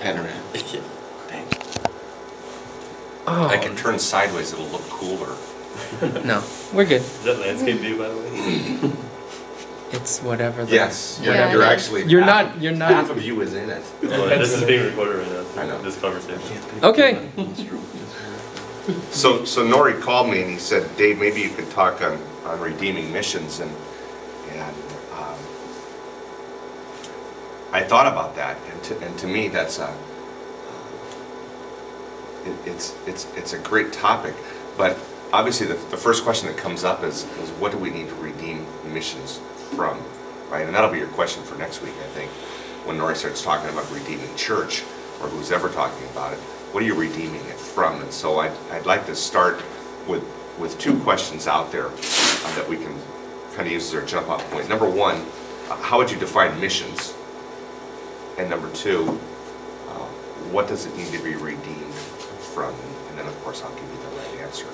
panorama. Yeah. Thank you. Oh, I can turn sideways, it'll look cooler. no, we're good. Is that landscape view, by the way? It's whatever. Yes, Yeah. you're actually. You're half not. You're Half not. of you is in it. Well, this is being recorded right now. I know. This conversation. Okay. So Nori called me and he said, Dave, maybe you could talk on redeeming missions, and I thought about that, and to me that's it's a great topic, but obviously the first question that comes up is what do we need to redeem missions from, right? And that'll be your question for next week, I think, when Nori starts talking about redeeming church, or who's ever talking about it. What are you redeeming it from? And so I'd like to start with two questions out there that we can kind of use as our jump off point. Number one, how would you define missions? And number two, what does it need to be redeemed from? And then, of course, I'll give you the right answer.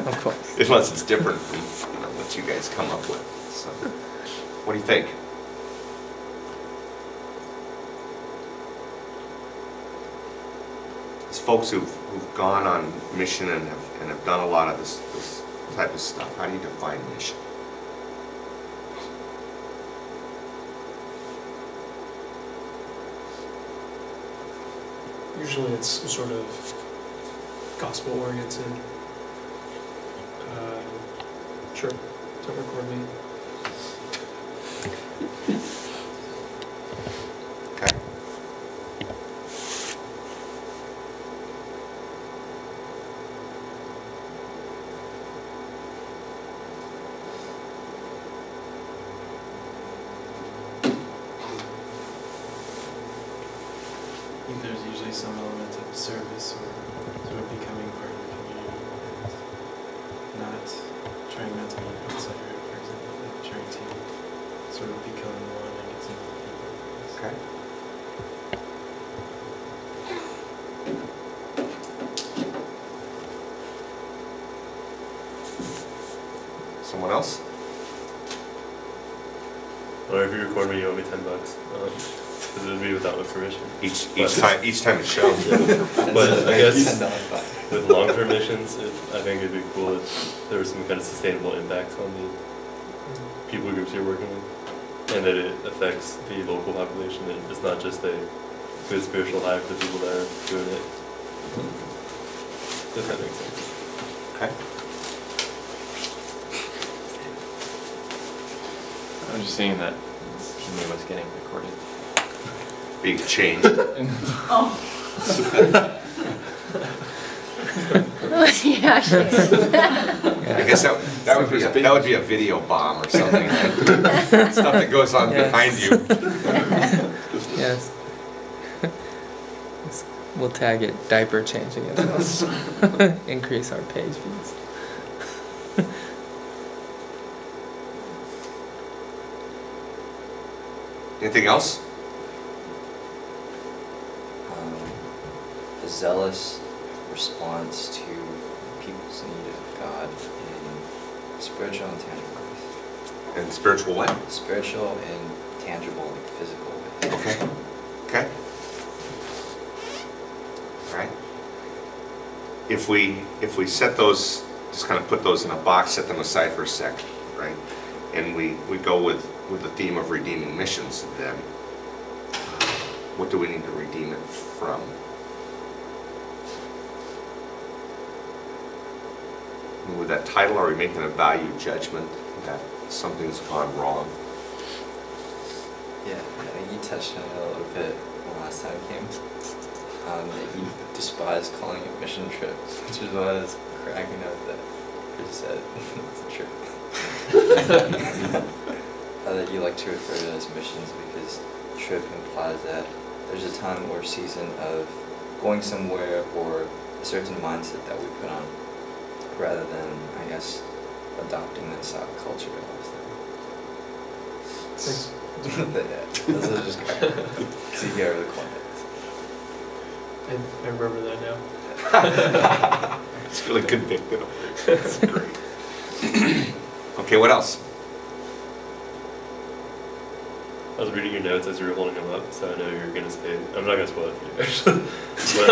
Of course. Unless it's different from what you guys come up with. So, what do you think? As folks who've gone on mission and have done a lot of this type of stuff, how do you define mission? Usually it's sort of gospel-oriented. Sure, to record me. Okay. I think there's usually some element of service or sort of becoming part of the community and not trying not to be an outsider, for example, but trying to sort of become one and get to know people. Okay. Someone else? Or if you record me, you owe me $10. Because it would be without my permission. Each time it shows. But I guess with long-term missions, I think it'd be cool if there was some kind of sustainable impact on the people groups you're working with, and that it affects the local population. And it's not just a good spiritual high for the people that are doing it. If that makes sense. Okay. I was just saying that Jimmy was getting recorded. Being changed. Yeah, sure. I guess that would be a video bomb or something, right? Stuff that goes on Yes. behind you. Yes. We'll tag it diaper changing as well. Increase our page views. Anything else? A zealous response to people's need of God in spiritual and tangible ways. And spiritual what? Spiritual and tangible, like physical ways. Okay. Okay. All right. If we set those, just kind of put those in a box, set them aside for a second, right? And we go with the theme of redeeming missions, then what do we need to redeem it from? And with that title, are we making a value judgment that something's gone wrong? Yeah, I think you touched on it a little bit the last time I came. That you despise calling it mission trips, which is why I was cracking up that Chris said it's a trip. That you like to refer to it as missions because trip implies that there's a time or season of going somewhere or a certain mindset that we put on, rather than, I guess, adopting this culture of Thanks. But yeah, this is just kind of see here the quiet. I remember that now. It's feeling convicted over it. That's great. Okay, what else? I was reading your notes as you were holding them up, so I know you're gonna say. I'm not gonna spoil it for you, actually. But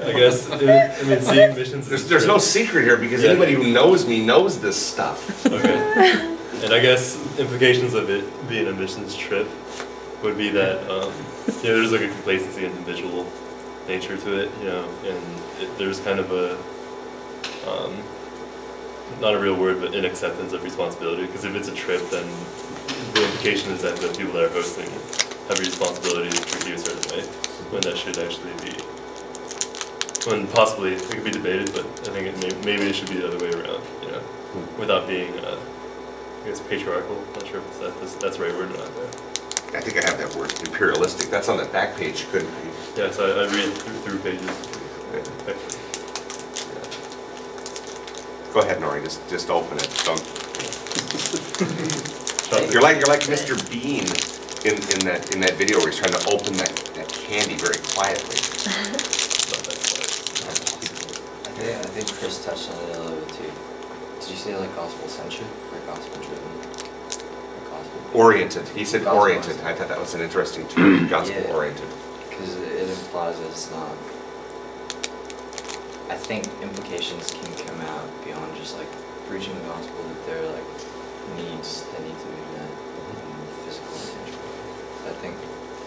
I guess I mean seeing missions. There's no secret here because anybody who knows me knows this stuff. Okay. And I guess implications of it being a missions trip would be that there's like a complacency and individual nature to it, and there's kind of a not a real word, but an acceptance of responsibility. Because if it's a trip, then the implication is that the people that are hosting have a responsibility to treat you a certain way, when that should actually be. When possibly it could be debated, but I think maybe it should be the other way around, without being, I guess, patriarchal. Not sure if that's the right word or not. I think I have that word, imperialistic. That's on the back page, couldn't be. Yeah, so I read through pages. Go ahead, Nori. Just open it. Don't. You're like Mr. Bean in that video where he's trying to open that candy very quietly. I think Chris touched on it a little bit too. Did you say like gospel centric or gospel driven? Oriented. He said Gospel oriented. I thought that was an interesting term. Gospel oriented. Because it implies that it's not. I think implications can come out beyond just like preaching the gospel, that there are like needs that need to be met in physical and tangible. So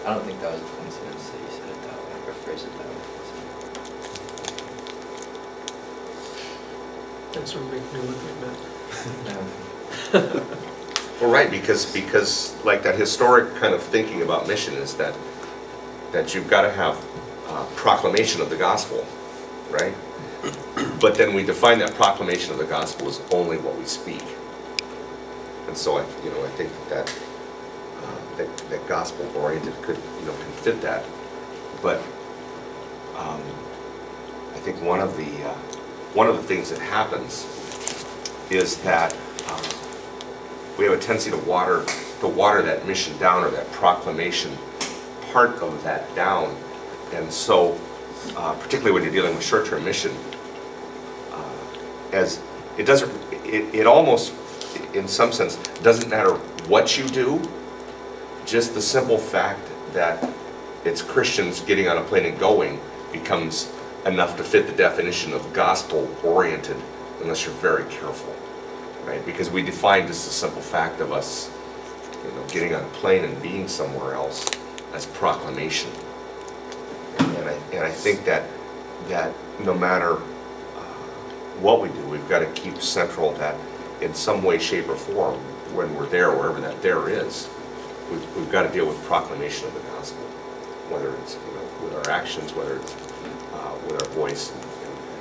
I don't think that was a coincidence that you said it that way or phrased it that way. Thanks for making me look like that. Well, right, because like that historic kind of thinking about mission is that you've got to have proclamation of the gospel, right? But then we define that proclamation of the gospel as only what we speak. And so I think that gospel oriented could can fit that. But I think one of the things that happens is that we have a tendency to water that mission down, or that proclamation part of that down. And so particularly when you're dealing with short-term mission, as it almost in some sense doesn't matter what you do, just the simple fact that it's Christians getting on a plane and going becomes enough to fit the definition of gospel oriented, unless you're very careful, right? Because we define just the simple fact of us getting on a plane and being somewhere else as proclamation. And I think that no matter what we do, we've got to keep central that in some way, shape, or form, when we're there, wherever that there is, we've got to deal with proclamation of the gospel, whether it's with our actions, whether it's with our voice. And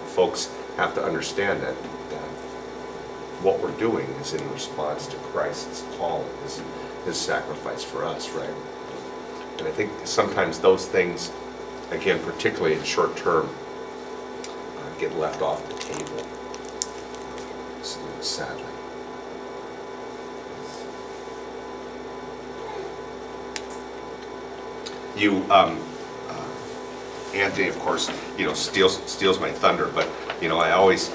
folks have to understand that what we're doing is in response to Christ's call, his sacrifice for us, right? And I think sometimes those things, again, particularly in short term, get left off the table, sadly. You, Anthony, of course, steals my thunder, but I always,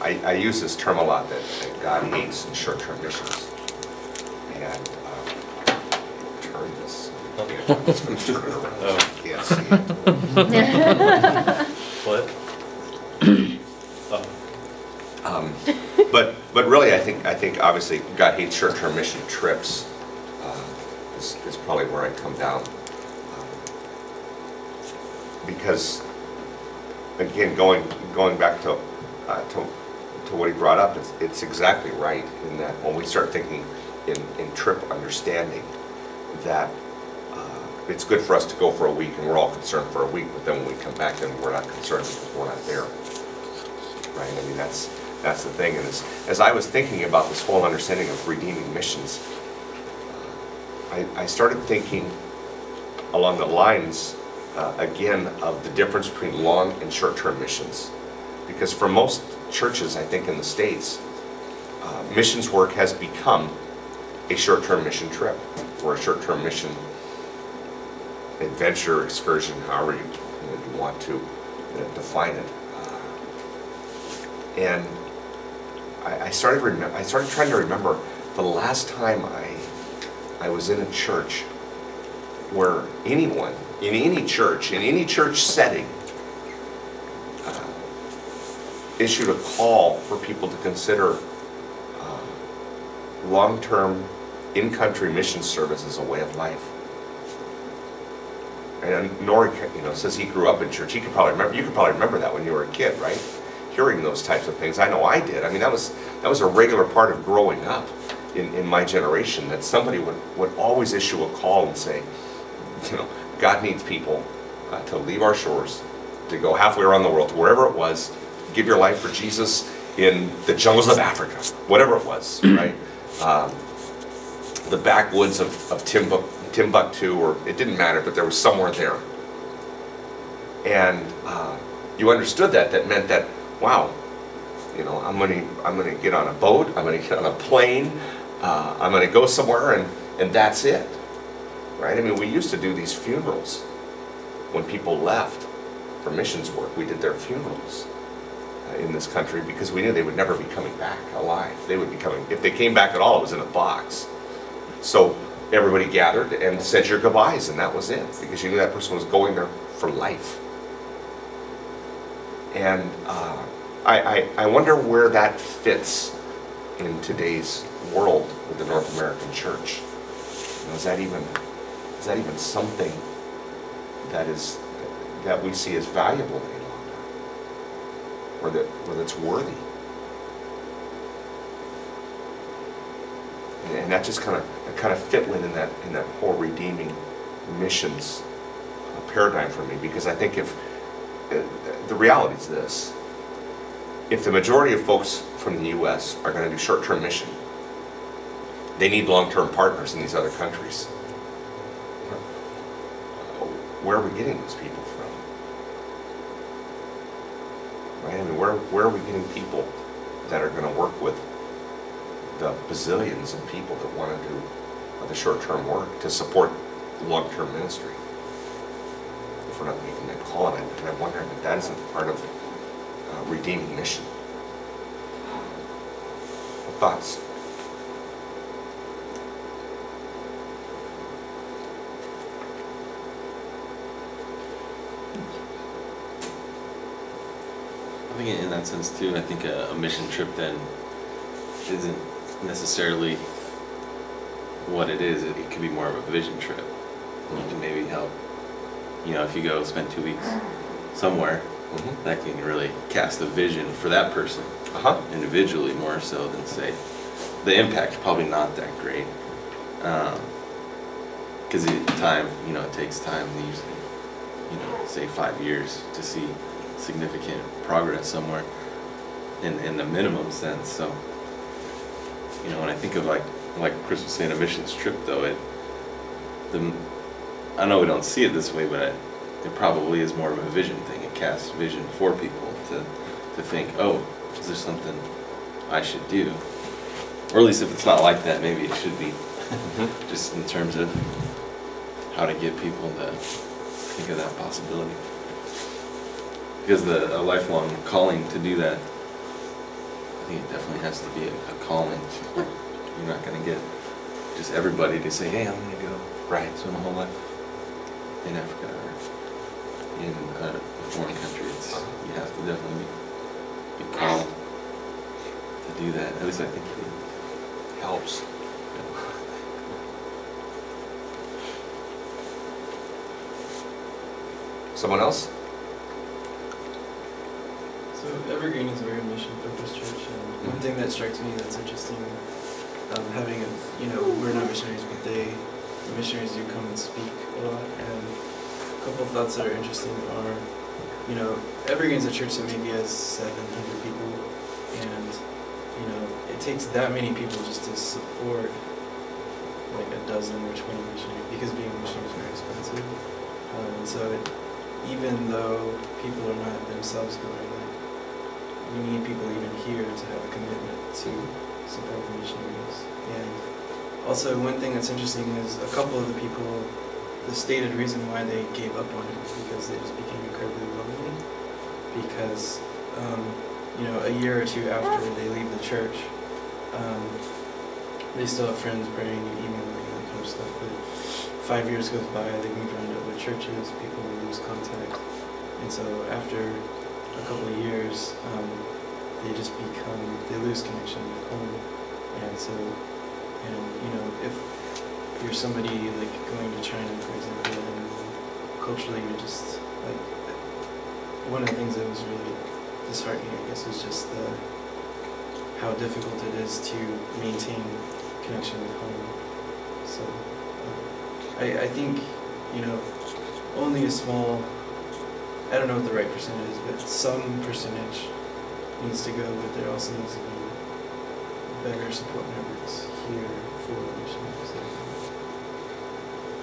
I use this term a lot that God hates in short-term missions. And turn this. Can't see it. What? But really, I think obviously God hates short-term mission trips. Is probably where I come down. Because again, going back to what he brought up, it's exactly right in that when we start thinking in trip understanding, that it's good for us to go for a week and we're all concerned for a week, but then when we come back, then we're not concerned because we're not there, right? I mean, that's the thing. And as I was thinking about this whole understanding of redeeming missions, I started thinking along the lines again of the difference between long and short-term missions. Because for most churches, I think in the States, missions work has become a short-term mission trip or a short-term mission adventure, excursion, however you want to define it. And I started trying to remember the last time I was in a church where anyone, in any church setting, issued a call for people to consider long-term in-country mission service as a way of life. And Nori, says he grew up in church. You could probably remember that when you were a kid, right? Hearing those types of things. I know I did. I mean, that was a regular part of growing up in my generation, that somebody would always issue a call and say, God needs people to leave our shores, to go halfway around the world, to wherever it was, give your life for Jesus in the jungles of Africa, whatever it was, right? The backwoods of Timbuktu, or it didn't matter, but there was somewhere there. And you understood that meant that, wow, I'm gonna get on a boat, I'm gonna get on a plane, I'm gonna go somewhere, and that's it, right? I mean, we used to do these funerals when people left for missions work. We did their funerals in this country because we knew they would never be coming back alive. They would be coming, if they came back at all, it was in a box. So everybody gathered and said your goodbyes, and that was it, because you knew that person was going there for life. And I wonder where that fits in today's world with the North American church. Is that even something that we see as valuable any longer, or that's worthy? And that just kind of fit within that whole redeeming missions paradigm for me, because I think if the reality is this: if the majority of folks from the U.S. are going to do short-term mission, they need long-term partners in these other countries. Where are we getting those people from? Right? I mean, where are we getting people that are going to work with the bazillions of people that want to do the short-term work to support long-term ministry? If we're not making that call, and I'm wondering if that isn't part of redeeming mission. What thoughts? I think in that sense too, I think a mission trip then isn't necessarily what it is. It could be more of a vision trip. You can maybe help, if you go spend 2 weeks somewhere, that can really cast a vision for that person individually, more so than, say, the impact's probably not that great. Because time, it takes time, usually, say 5 years to see significant progress somewhere in the minimum sense. So, when I think of like Chris was saying, a missions trip, though, I know we don't see it this way, but it probably is more of a vision thing. It casts vision for people to think, oh, is there something I should do? Or at least if it's not like that, maybe it should be. Just in terms of how to get people to think of that possibility. Because a lifelong calling to do that, I think it definitely has to be a calling. You're not going to get just everybody to say, hey, I'm going to go spend my whole life in Africa or in a foreign country. You have to definitely be called to do that. At least I think it helps. Someone else? So Evergreen is a very mission-focused church, and one thing that strikes me that's interesting, having we're not missionaries, but the missionaries do come and speak a lot, and a couple of thoughts that are interesting are, Evergreen's a church that maybe has 700 people, and, it takes that many people just to support like a dozen or 20 missionaries, because being a missionary is very expensive. And so even though people are not themselves going, we need people even here to have a commitment to support the missionaries. And also, one thing that's interesting is a couple of the people, the stated reason why they gave up on it was because they just became incredibly lonely. Because, a year or two after they leave the church, they still have friends praying and emailing and that kind of stuff, but 5 years goes by, they move around to other churches, people lose contact, and so after a couple of years, they just they lose connection with home, and so, and you know, if you're somebody like going to China, for example, and culturally you're just like, one of the things that was really disheartening, I guess, was just how difficult it is to maintain connection with home. So I think, you know, only a small, I don't know what the right percentage is, but some percentage needs to go, but there also needs to be better support networks here for missionaries.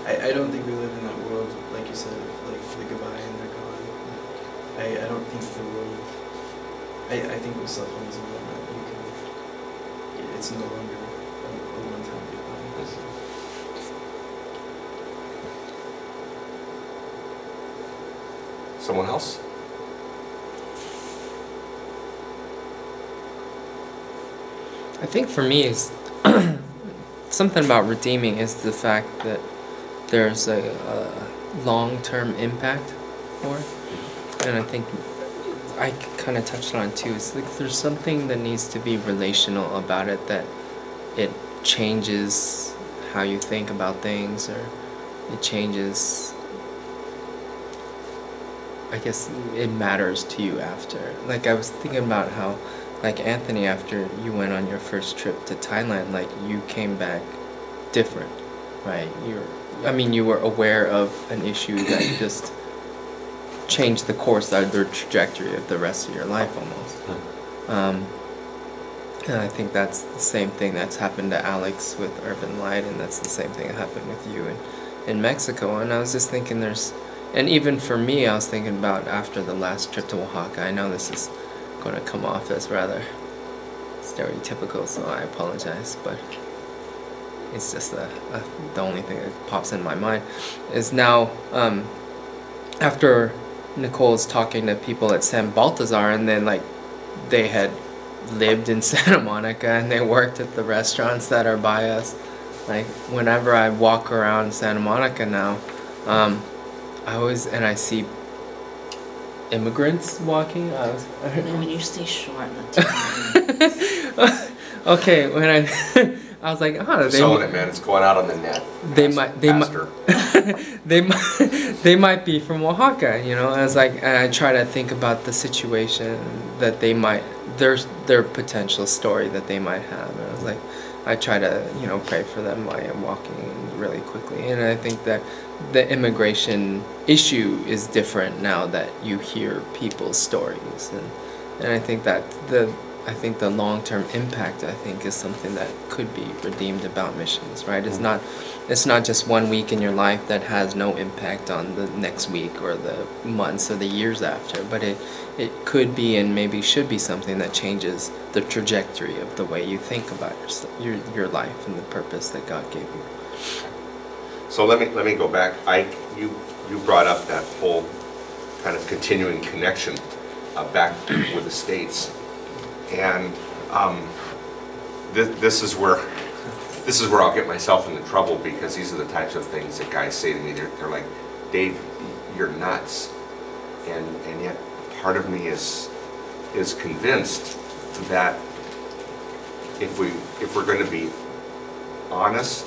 I don't think we live in that world, like you said, of like the goodbye and they're gone. I don't think the world, I think with cell phones and whatnot, it's no longer a one-time goodbye. So. Someone else? I think for me is something about redeeming is the fact that there's a long-term impact for it. And I think I kind of touched on it too. It's like there's something that needs to be relational about it, that it changes how you think about things, or it changes, I guess it matters to you after. Like I was thinking about how, like Anthony, after you went on your first trip to Thailand, like you came back different, right? You were aware of an issue that just changed the course, the trajectory of the rest of your life almost. And I think that's the same thing that's happened to Alex with Urban Light, and that's the same thing that happened with you in Mexico. And I was just thinking and even for me, I was thinking about after the last trip to Oaxaca, I know this is going to come off as rather stereotypical, so I apologize, but it's just the only thing that pops in my mind is now, after Nicole's talking to people at San Balthazar, and then like they had lived in Santa Monica and they worked at the restaurants that are by us. Like whenever I walk around Santa Monica now, I see immigrants walking. When you stay short, Okay, when I was like, oh, Selling it, man. It's going out on the net. They might be from Oaxaca, you know. I was like, and I try to think about the situation that they might, their potential story that they might have. And I was like, I try to, you know, pray for them while I'm walking really quickly. And I think that the immigration issue is different now that you hear people's stories, and I think that the long-term impact, I think, is something that could be redeemed about missions, right? It's not just 1 week in your life that has no impact on the next week or the months or the years after, but it could be and maybe should be something that changes the trajectory of the way you think about your life and the purpose that God gave you. So let me go back. You brought up that whole kind of continuing connection back with the States. And this is where I'll get myself into trouble, because these are the types of things that guys say to me. They're like, Dave, you're nuts, and yet part of me is convinced that if we're going to be honest,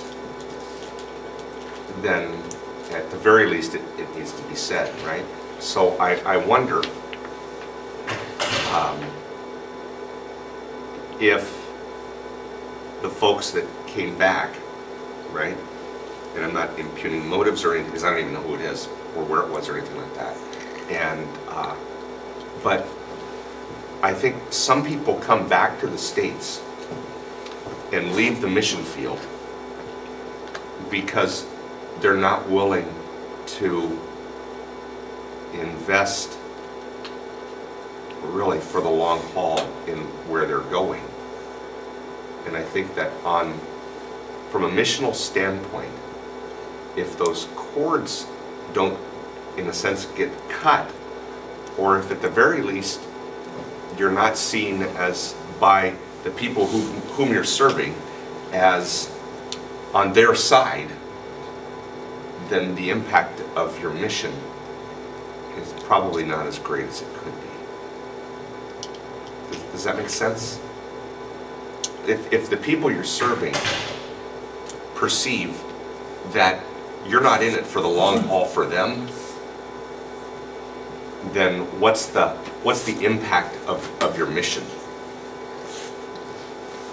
then at the very least it needs to be said, right? So I wonder. If the folks that came back, right, and I'm not impugning motives or anything, because I don't even know who it is or where it was or anything like that, and but I think some people come back to the States and leave the mission field because they're not willing to invest really for the long haul in where they're going. And I think that from a missional standpoint, if those cords don't, in a sense, get cut, or if at the very least you're not seen as by the people whom you're serving as on their side, then the impact of your mission is probably not as great as it could be. Does that make sense? If the people you're serving perceive that you're not in it for the long haul for them, then what's the impact of your mission?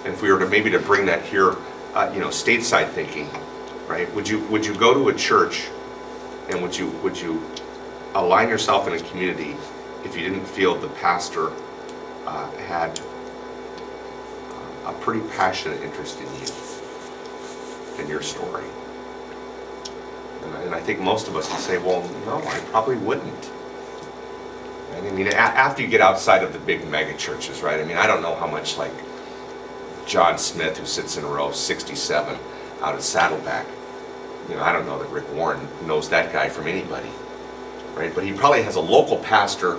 And if we were to maybe to bring that here, stateside thinking, right? Would you go to a church, and would you align yourself in a community if you didn't feel the pastor had a pretty passionate interest in you and your story? And I think most of us would say, well, no, I probably wouldn't. Right? I mean, after you get outside of the big mega churches, right? I mean, I don't know how much, like John Smith, who sits in row 67 out at Saddleback, I don't know that Rick Warren knows that guy from anybody, right? But he probably has a local pastor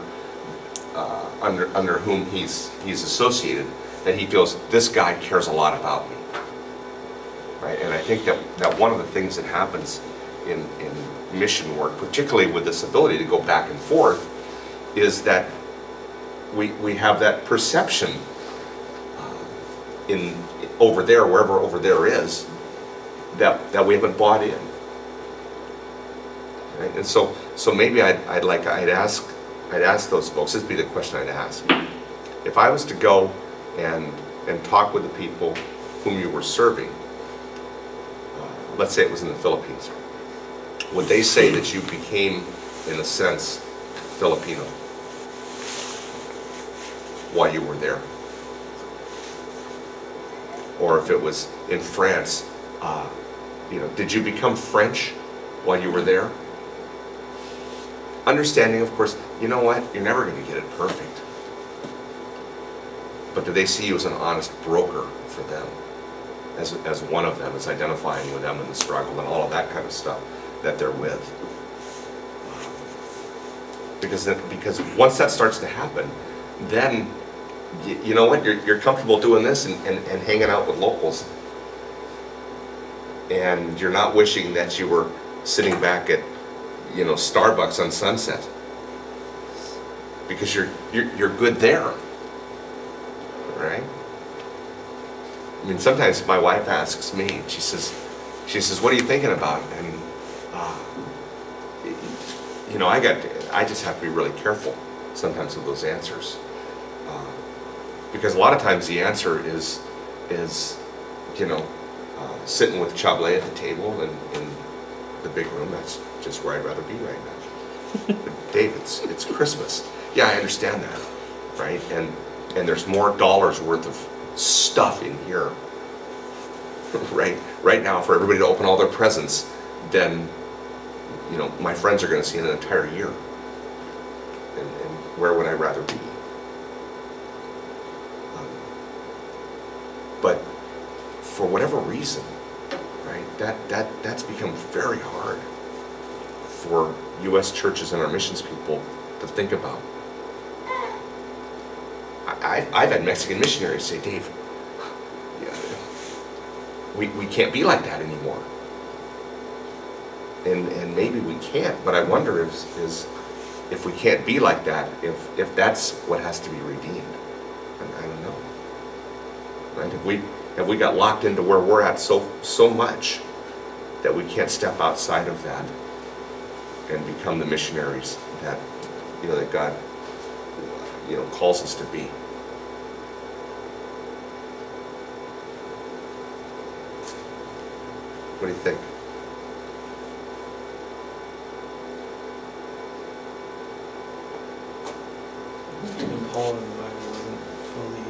under whom he's associated, that he feels this guy cares a lot about me, right? And I think that one of the things that happens in mission work, particularly with this ability to go back and forth, is that we have that perception in over there, wherever over there is, that we haven't bought in, right? And so maybe I'd ask those folks. This would be the question I'd ask: if I was to go and talk with the people whom you were serving, let's say it was in the Philippines, would they say that you became, in a sense, Filipino while you were there? Or if it was in France, did you become French while you were there? Understanding, of course, you know what? You're never going to get it perfect. But do they see you as an honest broker for them? As one of them, as identifying with them in the struggle and all of that kind of stuff that they're with? Because once that starts to happen, then you know what? You're comfortable doing this and hanging out with locals, and you're not wishing that you were sitting back at Starbucks on Sunset, because you're good there, right? I mean, sometimes my wife asks me, she says, "What are you thinking about?" And I just have to be really careful sometimes with those answers, because a lot of times the answer is sitting with Chablé at the table in the big room. That's just where I'd rather be right now. But Dave, it's Christmas. Yeah, I understand that, right? And there's more dollars worth of stuff in here right now for everybody to open all their presents than my friends are going to see in an entire year. And where would I rather be? But for whatever reason, right, that's become very hard for U.S. churches and our missions people to think about. I've had Mexican missionaries say, "Dave, we can't be like that anymore." And maybe we can't, but I wonder if we can't be like that, if that's what has to be redeemed. I don't know. Right? Have we got locked into where we're at so much that we can't step outside of that and become the missionaries that that God calls us to be? What do you think? I mean, Paul in the Bible wasn't fully,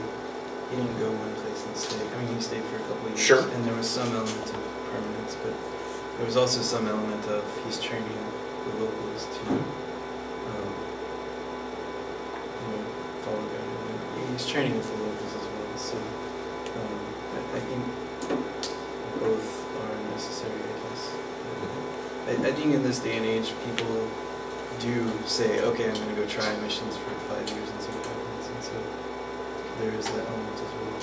he didn't go one place and stay. I mean, he stayed for a couple of years. Sure. And there was some element of permanence, but there was also some element of he's training the locals to, follow God. And he's training with the locals as well. So I think both are necessary, I guess. I think in this day and age, people do say, okay, I'm going to go try missions for 5 years and see what happens. And so there is that element as well.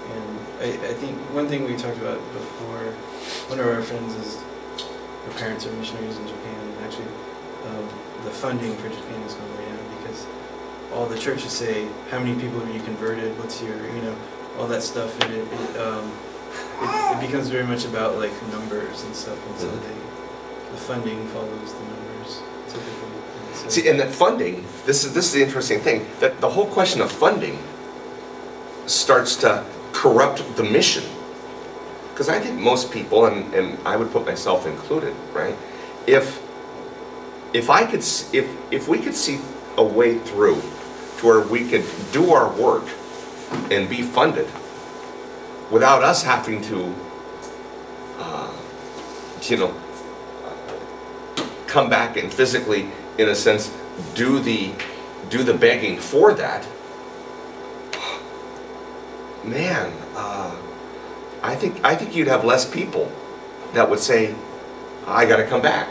And I think one thing we talked about before, one of our friends is Her parents are missionaries in Japan, and actually the funding for Japan is going way down because all the churches say, how many people have you converted, what's your, all that stuff, and it becomes very much about like numbers and stuff, and so the funding follows the numbers typically. So See, and that funding, this is the interesting thing, that the whole question of funding starts to corrupt the mission. Because I think most people, and I would put myself included, right? If we could see a way through to where we could do our work and be funded without us having to, come back and physically, in a sense, do the begging for that, man, I think you'd have less people that would say, I got to come back.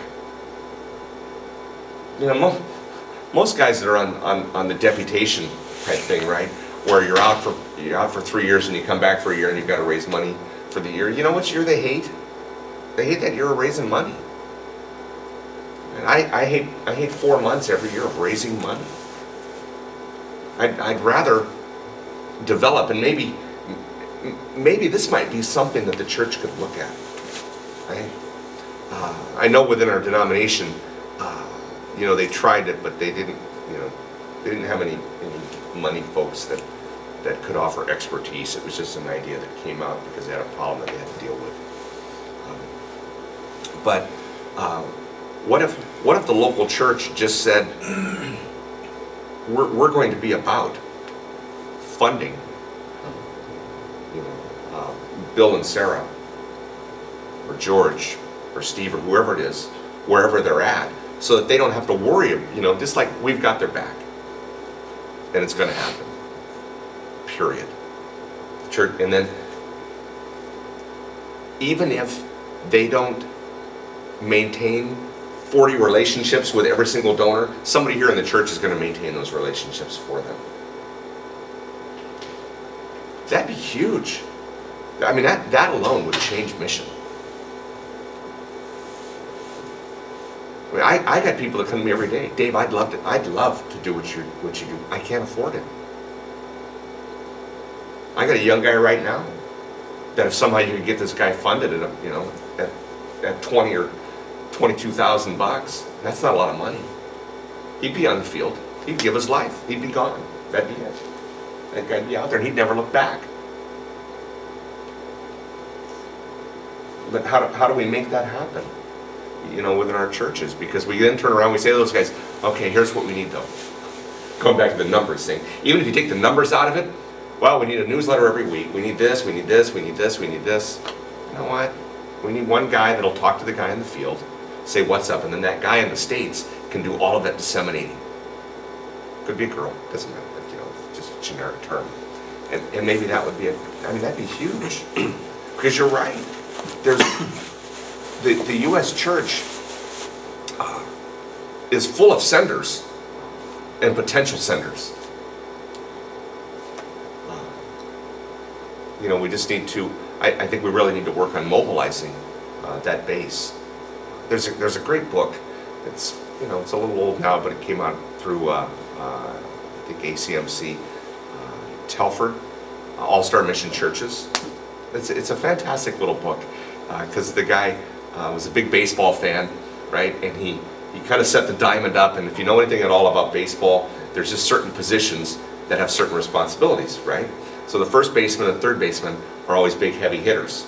Most guys that are on the deputation type thing, right, where you're out for 3 years and you come back for a year and you've got to raise money for the year. You know which year they hate? They hate that year of raising money. And I hate 4 months every year of raising money. I'd rather develop, and maybe this might be something that the church could look at. Right? I know within our denomination, they tried it, but they didn't have any money folks that could offer expertise. It was just an idea that came out because they had a problem that they had to deal with. But what if the local church just said, we're going to be about funding, Bill and Sarah, or George, or Steve, or whoever it is, wherever they're at, so that they don't have to worry, just like we've got their back. And it's going to happen. Period. Church, and then, even if they don't maintain 40 relationships with every single donor, somebody here in the church is going to maintain those relationships for them. That'd be huge. I mean, that alone would change mission. I mean, I got people that come to me every day. Dave, I'd love to do what you do. I can't afford it. I got a young guy right now that if somehow you could get this guy funded at 20 or 22,000 bucks, that's not a lot of money. He'd be on the field. He'd give his life. He'd be gone. That'd be it. That guy'd be out there and he'd never look back. But how do we make that happen? Within our churches, because we then turn around and we say to those guys, okay, here's what we need though. Going back to the numbers thing. Even if you take the numbers out of it, well, we need a newsletter every week. We need this, we need this, we need this, we need this. You know what? We need one guy that'll talk to the guy in the field, say what's up, and then that guy in the States can do all of that disseminating. Could be a girl, doesn't matter, but just a generic term. And maybe that would be that'd be huge. Because you're right. There's the U.S. church is full of senders and potential senders. We just need to, I think we really need to work on mobilizing that base. There's a great book. It's a little old now, but it came out through I think ACMC, Telford, All-Star Mission Churches. It's a fantastic little book because the guy was a big baseball fan, right? And he kind of set the diamond up, and if you know anything at all about baseball, there's just certain positions that have certain responsibilities, right? So the first baseman and third baseman are always big heavy hitters.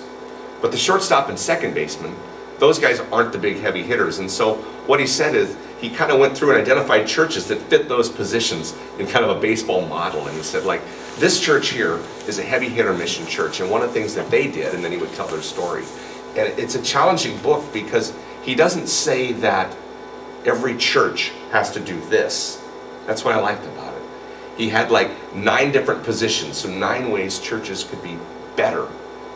But the shortstop and second baseman, those guys aren't the big heavy hitters. And so what he said is, he kind of went through and identified churches that fit those positions in kind of a baseball model. And he said, like, this church here is a heavy hitter mission church. And one of the things that they did, and then he would tell their story. And it's a challenging book because he doesn't say that every church has to do this. That's what I liked about it. He had like 9 different positions, so 9 ways churches could be better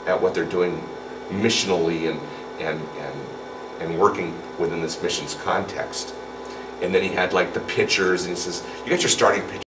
at what they're doing missionally and working within this missions context. And then he had like the pitchers, and he says, you got your starting pitcher.